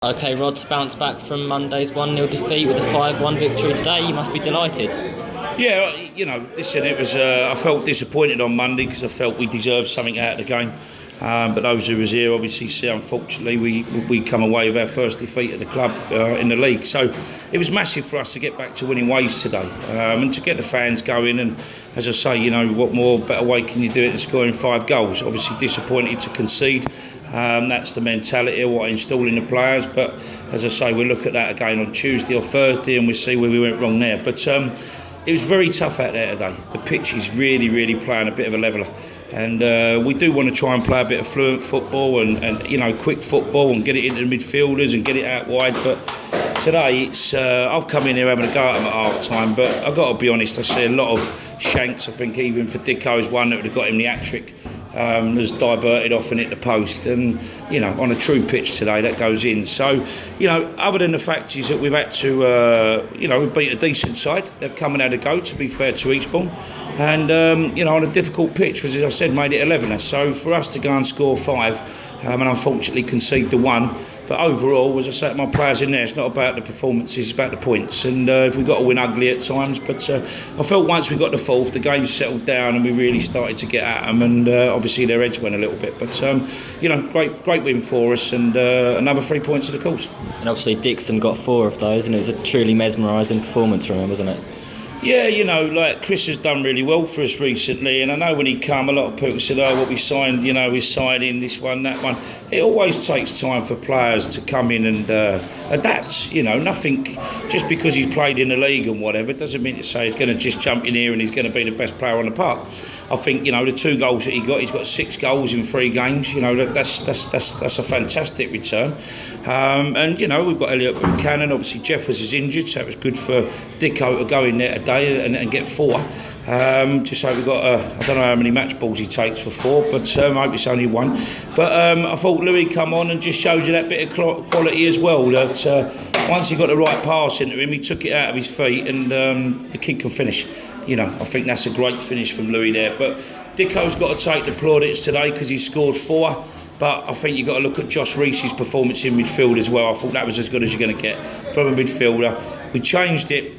Okay, Rod, to bounce back from Monday's 1-0 defeat with a 5-1 victory today, you must be delighted. Yeah, listen, it was. I felt disappointed on Monday because I felt we deserved something out of the game. But those who was here obviously see, unfortunately, we come away with our first defeat at the club in the league. So it was massive for us to get back to winning ways today and to get the fans going. And as I say, what more better way can you do it than scoring 5 goals? Obviously disappointed to concede. That's the mentality of what I install in the players. But as I say, we'll look at that again on Tuesday or Thursday and we'll see where we went wrong there. But it was very tough out there today. The pitch is really playing a bit of a leveller. And we do want to try and play a bit of fluent football and quick football and get it into the midfielders and get it out wide. But today, it's I've come in here having a go at them at half time. But I've got to be honest, I see a lot of shanks. I think even for Dicko's one that would have got him the hat-trick. Was diverted off and hit the post, and on a true pitch today that goes in. So other than the fact is that we've had to we beat a decent side. They've come and had a go, to be fair to Eastbourne, and on a difficult pitch, which as I said made it 11. So for us to go and score 5 and unfortunately concede the 1. But overall, as I say to my players in there, it's not about the performances, it's about the points. And we've got to win ugly at times. But I felt once we got the 4th, the game settled down and we really started to get at them. And obviously their heads went a little bit. But, great win for us and another 3 points to the cause. And obviously Dixon got 4 of those and it was a truly mesmerising performance from him, wasn't it? Yeah, Chris has done really well for us recently, and I know when he come, a lot of people said, what we signed, we're signing this one, that one. It always takes time for players to come in and adapt, nothing, just because he's played in the league and whatever, doesn't mean to say he's going to just jump in here and he's going to be the best player on the park. I think, the 2 goals that he's got 6 goals in 3 games, that's a fantastic return. And we've got Elliot Buchanan, obviously Jeffers is injured, so it was good for Dicko to go in there today and get 4. Just so we've got, I don't know how many match balls he takes for 4, but I hope it's only 1. But I thought Louis come on and just showed you that bit of quality as well, that once he got the right pass into him, he took it out of his feet and the kid can finish. I think that's a great finish from Louis there. But Dicko's got to take the plaudits today because he scored 4. But I think you've got to look at Josh Reese's performance in midfield as well. I thought that was as good as you're going to get from a midfielder. We changed it.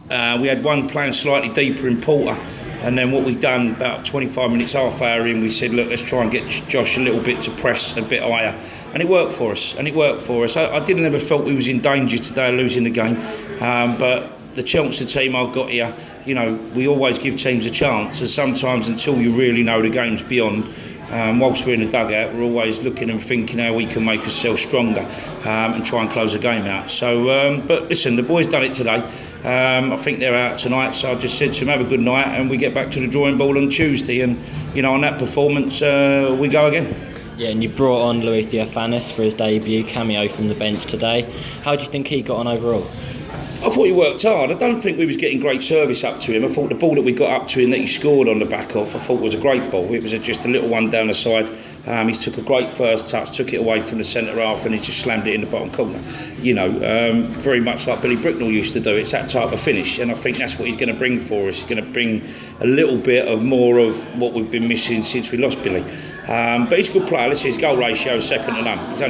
We had one playing slightly deeper in Porter. And then what we've done, about 25 minutes, half hour in, we said, look, let's try and get Josh a little bit to press a bit higher. And it worked for us. I didn't ever felt we was in danger today of losing the game. But the Chelmsford team I've got here, we always give teams a chance. And sometimes until you really know the game's beyond, whilst we're in the dugout, we're always looking and thinking how we can make ourselves stronger and try and close the game out. So, but listen, the boys done it today. I think they're out tonight, so I just said to them, have a good night, and we get back to the drawing board on Tuesday. And, on that performance, we go again. Yeah, and you brought on Luis Theophanis for his debut, cameo from the bench today. How do you think he got on overall? I thought he worked hard. I don't think we was getting great service up to him. I thought the ball that we got up to him that he scored on the back of, I thought was a great ball. It was just a little one down the side. He took a great first touch, took it away from the centre half and he just slammed it in the bottom corner. Very much like Billy Bricknell used to do. It's that type of finish, and I think that's what he's going to bring for us. He's going to bring a little bit of more of what we've been missing since we lost Billy. But he's a good player. His goal ratio is second to none. He's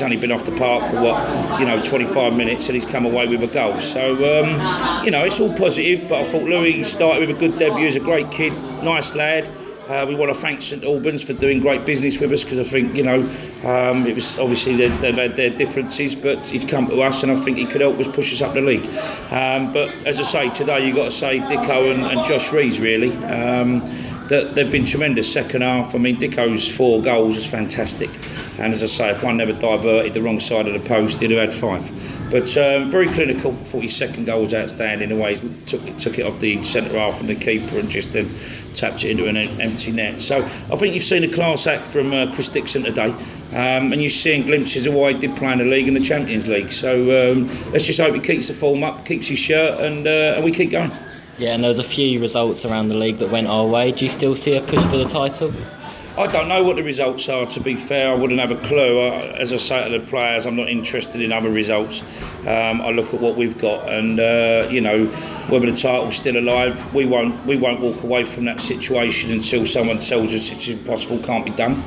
only been off the park for 25 minutes, and he's come away with a goal. So it's all positive. But I thought Louis started with a good debut. He's a great kid, nice lad. We want to thank St Albans for doing great business with us, because I think it was obviously they've had their differences, but he's come to us and I think he could help us push us up the league. But as I say, today you've got to say Dicko and Josh Rees really. That they've been tremendous second half. I mean, Dicko's 4 goals was fantastic, and as I say, if one never diverted the wrong side of the post, he'd have had 5. But very clinical. I thought his second goal was outstanding. The way he took it off the centre half and the keeper and just then tapped it into an empty net. So I think you've seen a class act from Chris Dixon today, and you're seeing glimpses of what he did play in the league and the Champions League. So let's just hope he keeps the form up, keeps his shirt, and we keep going. Yeah, and there was a few results around the league that went our way. Do you still see a push for the title? I don't know what the results are, to be fair. I wouldn't have a clue. As I say to the players, I'm not interested in other results. I look at what we've got, and whether the title's still alive, we won't walk away from that situation until someone tells us it's impossible, can't be done.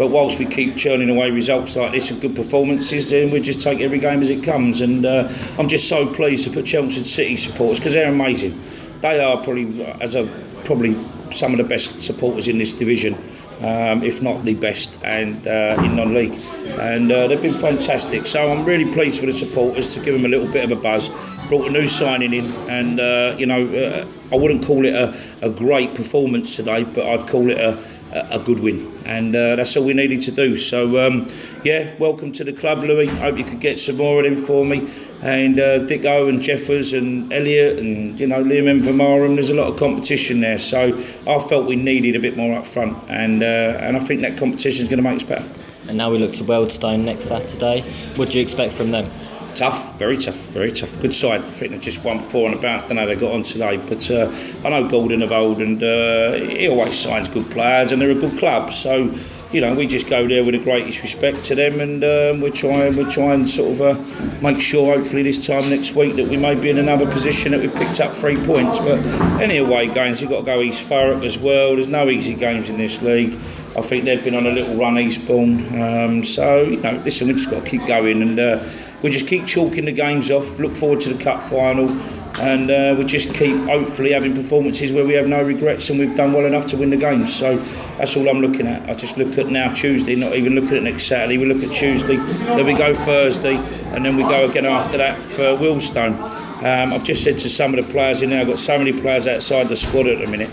But whilst we keep churning away results like this and good performances, then we just take every game as it comes. And I'm just so pleased to put Chelmsford City supporters, because they're amazing. They are probably some of the best supporters in this division, if not the best, and in non-league. And they've been fantastic. So I'm really pleased for the supporters to give them a little bit of a buzz. Brought a new signing in, and I wouldn't call it a great performance today, but I'd call it a good win, and that's all we needed to do. So welcome to the club, Louis. Hope you could get some more of them for me, and Dicko and Jeffers and Elliot and Liam and Vamarum. There's a lot of competition there, so I felt we needed a bit more up front, and I think that competition is going to make us better. And now we look to Wealdstone next Saturday. What do you expect from them? Tough, very tough, very tough. Good side. I think they just won 4 on the bounce. Don't know how they got on today, but I know Gordon of old, and he always signs good players, and they're a good club. So we just go there with the greatest respect to them, and we try and sort of make sure, hopefully this time next week, that we may be in another position that we've picked up 3 points. But any away games, you've got to go East Thurrock as well. There's no easy games in this league. I think they've been on a little run, Eastbourne. So listen, we just got to keep going, and we just keep chalking the games off. Look forward to the cup final, and we just keep hopefully having performances where we have no regrets, and we've done well enough to win the game. So that's all I'm looking at. I just look at now Tuesday, not even looking at next Saturday. We look at Tuesday, then we go Thursday, and then we go again after that for Wealdstone. I've just said to some of the players in there, I've got so many players outside the squad at the minute.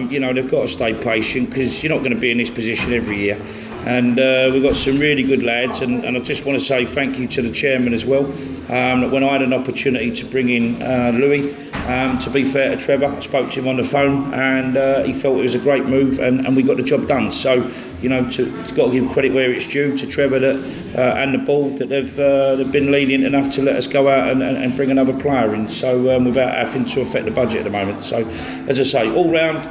They've got to stay patient, because you're not going to be in this position every year. And we've got some really good lads, and I just want to say thank you to the chairman as well. When I had an opportunity to bring in Louis, to be fair to Trevor, I spoke to him on the phone, and he felt it was a great move, and we got the job done. So it's got to give credit where it's due to Trevor and the board, that they've been lenient enough to let us go out and bring another player in, so without having to affect the budget at the moment. So as I say, all round,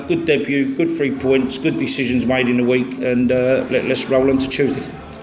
good debut, good 3 points, good decisions made in the week, and let's roll on to Tuesday.